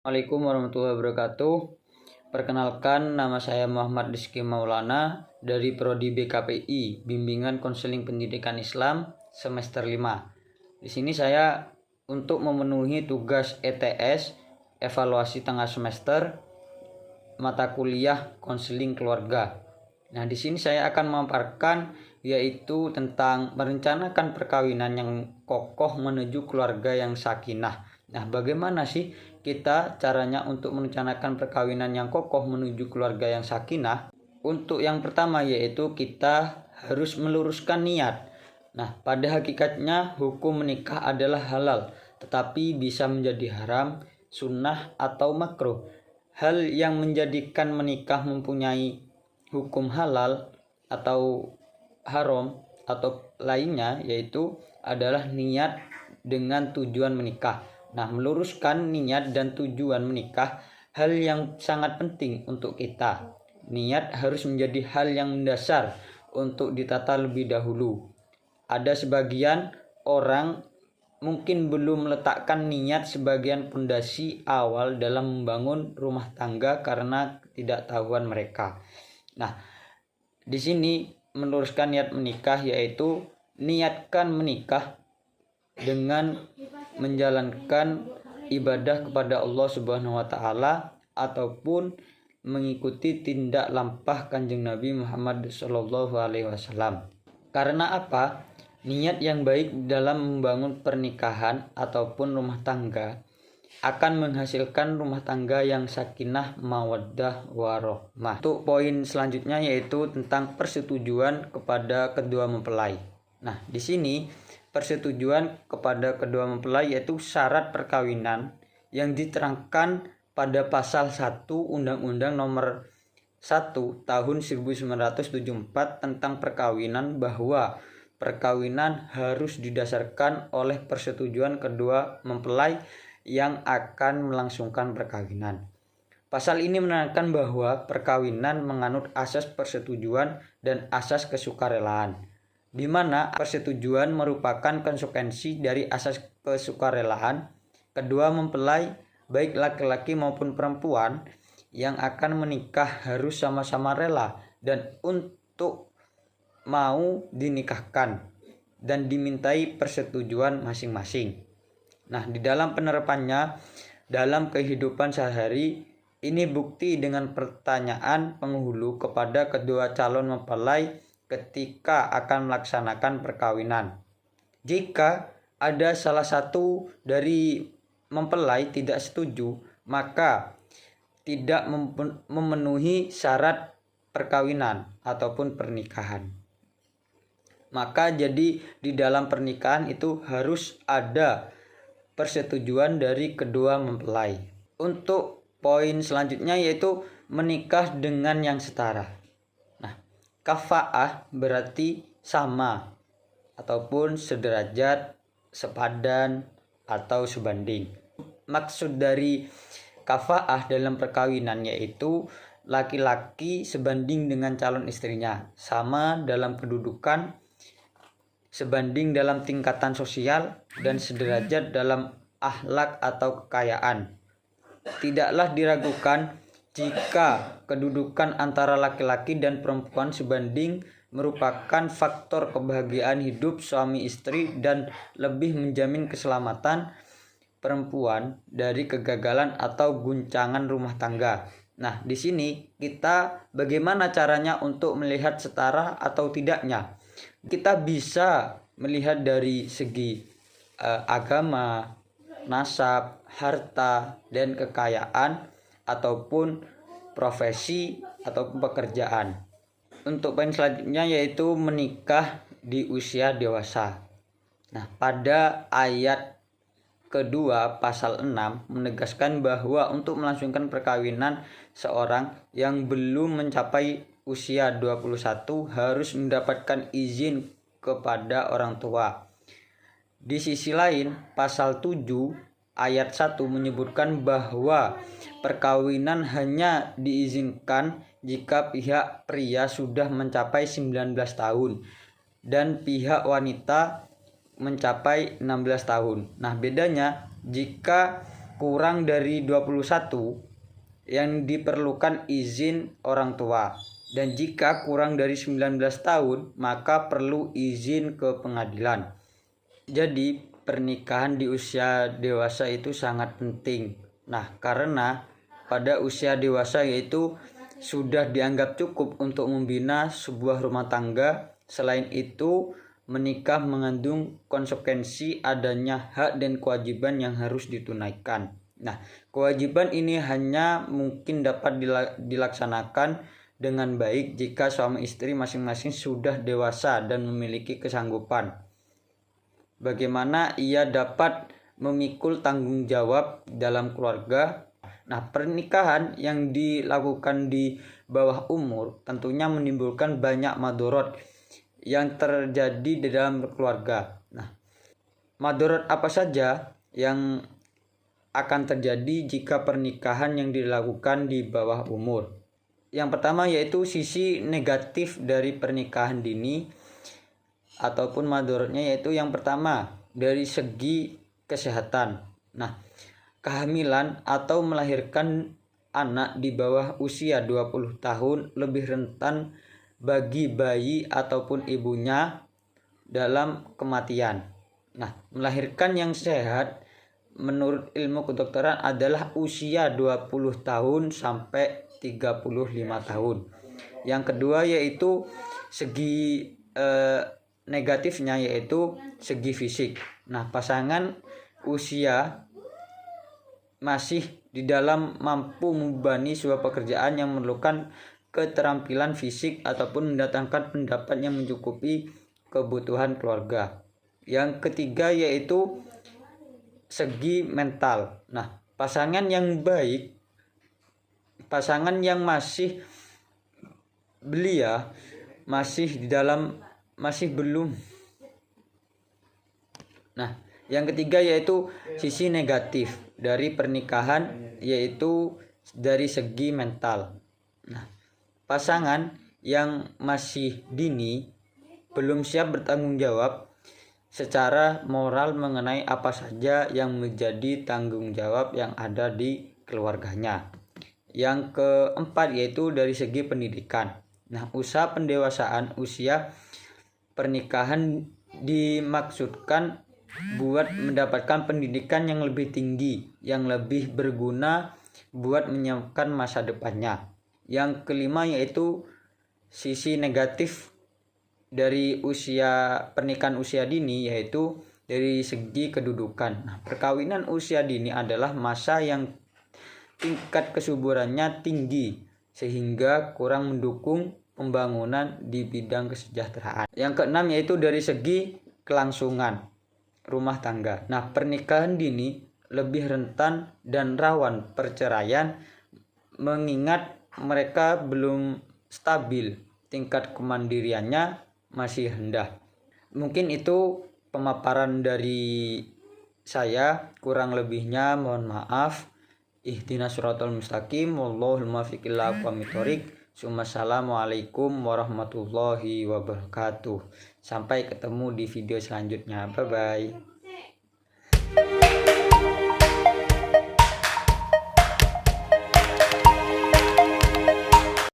Assalamualaikum warahmatullahi wabarakatuh. Perkenalkan, nama saya Muhammad Rizky Maulana dari Prodi BKPI, Bimbingan Konseling Pendidikan Islam semester 5. Di sini saya untuk memenuhi tugas ETS, evaluasi tengah semester, mata kuliah konseling keluarga. Nah, di sini saya akan memaparkan yaitu tentang merencanakan perkawinan yang kokoh menuju keluarga yang sakinah. Nah, bagaimana sih kita caranya untuk merencanakan perkawinan yang kokoh menuju keluarga yang sakinah? Untuk yang pertama yaitu kita harus meluruskan niat. Nah, pada hakikatnya hukum menikah adalah halal, tetapi bisa menjadi haram, sunnah, atau makruh. Hal yang menjadikan menikah mempunyai hukum halal atau haram atau lainnya yaitu adalah niat dengan tujuan menikah. Nah, meluruskan niat dan tujuan menikah hal yang sangat penting untuk kita. Niat harus menjadi hal yang mendasar untuk ditata lebih dahulu. Ada sebagian orang mungkin belum meletakkan niat sebagian pondasi awal dalam membangun rumah tangga karena ketidaktahuan mereka. Nah, di sini meluruskan niat menikah yaitu niatkan menikah dengan menjalankan ibadah kepada Allah Subhanahu wa taala ataupun mengikuti tindak lampah Kanjeng Nabi Muhammad sallallahu alaihi wasallam. Karena apa? Niat yang baik dalam membangun pernikahan ataupun rumah tangga akan menghasilkan rumah tangga yang sakinah, mawaddah, warahmah. Untuk poin selanjutnya yaitu tentang persetujuan kepada kedua mempelai. Nah, di sini persetujuan kepada kedua mempelai yaitu syarat perkawinan yang diterangkan pada pasal 1 Undang-Undang Nomor 1 Tahun 1974 tentang perkawinan, bahwa perkawinan harus didasarkan oleh persetujuan kedua mempelai yang akan melangsungkan perkawinan. Pasal ini menerangkan bahwa perkawinan menganut asas persetujuan dan asas kesukarelaan, di mana persetujuan merupakan konsekuensi dari asas kesukarelaan. Kedua mempelai, baik laki-laki maupun perempuan yang akan menikah harus sama-sama rela dan untuk mau dinikahkan dan dimintai persetujuan masing-masing. Nah, di dalam penerapannya dalam kehidupan sehari ini bukti dengan pertanyaan penghulu kepada kedua calon mempelai ketika akan melaksanakan perkawinan. Jika ada salah satu dari mempelai tidak setuju, maka tidak memenuhi syarat perkawinan ataupun pernikahan. Maka jadi di dalam pernikahan itu harus ada persetujuan dari kedua mempelai. Untuk poin selanjutnya yaitu menikah dengan yang setara. Nah, kafa'ah berarti sama ataupun sederajat, sepadan, atau sebanding. Maksud dari kafa'ah dalam perkawinan yaitu laki-laki sebanding dengan calon istrinya, sama dalam kedudukan, sebanding dalam tingkatan sosial, dan sederajat dalam akhlak atau kekayaan. Tidaklah diragukan jika kedudukan antara laki-laki dan perempuan sebanding merupakan faktor kebahagiaan hidup suami istri dan lebih menjamin keselamatan perempuan dari kegagalan atau guncangan rumah tangga. Nah, di sini kita bagaimana caranya untuk melihat setara atau tidaknya? Kita bisa melihat dari segi agama, nasab, harta, dan kekayaan ataupun profesi ataupun pekerjaan. Untuk poin selanjutnya yaitu menikah di usia dewasa. Nah, pada ayat kedua pasal 6 menegaskan bahwa untuk melangsungkan perkawinan seorang yang belum mencapai usia 21 harus mendapatkan izin kepada orang tua. Di sisi lain, pasal 7 ayat 1 menyebutkan bahwa perkawinan hanya diizinkan jika pihak pria sudah mencapai 19 tahun dan pihak wanita mencapai 16 tahun. Nah, bedanya jika kurang dari 21 yang diperlukan izin orang tua, dan jika kurang dari 19 tahun maka perlu izin ke pengadilan. Jadi pernikahan di usia dewasa itu sangat penting. Nah, karena pada usia dewasa yaitu sudah dianggap cukup untuk membina sebuah rumah tangga. Selain itu, menikah mengandung konsekuensi adanya hak dan kewajiban yang harus ditunaikan. Nah, kewajiban ini hanya mungkin dapat dilaksanakan dengan baik jika suami istri masing-masing sudah dewasa dan memiliki kesanggupan. Bagaimana ia dapat memikul tanggung jawab dalam keluarga. Nah, pernikahan yang dilakukan di bawah umur tentunya menimbulkan banyak madorot yang terjadi di dalam keluarga. Nah, madorot apa saja yang akan terjadi jika pernikahan yang dilakukan di bawah umur? Yang pertama yaitu sisi negatif dari pernikahan dini ataupun madorotnya, yaitu yang pertama dari segi kesehatan. Nah, kehamilan atau melahirkan anak di bawah usia 20 tahun lebih rentan bagi bayi ataupun ibunya dalam kematian. Nah, melahirkan yang sehat menurut ilmu kedokteran adalah usia 20 tahun sampai 35 tahun. Yang kedua yaitu segi negatifnya, yaitu segi fisik. Nah, pasangan usia masih di dalam mampu membebani sebuah pekerjaan yang memerlukan keterampilan fisik ataupun mendatangkan pendapat yang mencukupi kebutuhan keluarga. Yang ketiga yaitu segi mental. Nah, pasangan yang baik, pasangan yang masih belia, masih belum. Nah, yang ketiga yaitu sisi negatif dari pernikahan, yaitu dari segi mental. Nah, pasangan yang masih dini belum siap bertanggung jawab secara moral mengenai apa saja yang menjadi tanggung jawab yang ada di keluarganya. Yang keempat yaitu dari segi pendidikan. Nah, usaha pendewasaan usia pernikahan dimaksudkan buat mendapatkan pendidikan yang lebih tinggi, yang lebih berguna buat menyiapkan masa depannya. Yang kelima yaitu sisi negatif dari pernikahan usia dini, yaitu dari segi kedudukan. Nah, perkawinan usia dini adalah masa yang tingkat kesuburannya tinggi sehingga kurang mendukung pembangunan di bidang kesejahteraan. Yang keenam yaitu dari segi kelangsungan rumah tangga. Nah, pernikahan dini lebih rentan dan rawan perceraian mengingat mereka belum stabil, tingkat kemandiriannya masih rendah. Mungkin itu pemaparan dari saya, kurang lebihnya mohon maaf. Ihdinas siratal mustaqim, wallahul muwaffiq ila aqwamit thoriq. Assalamualaikum warahmatullahi wabarakatuh. Sampai ketemu di video selanjutnya. Bye bye.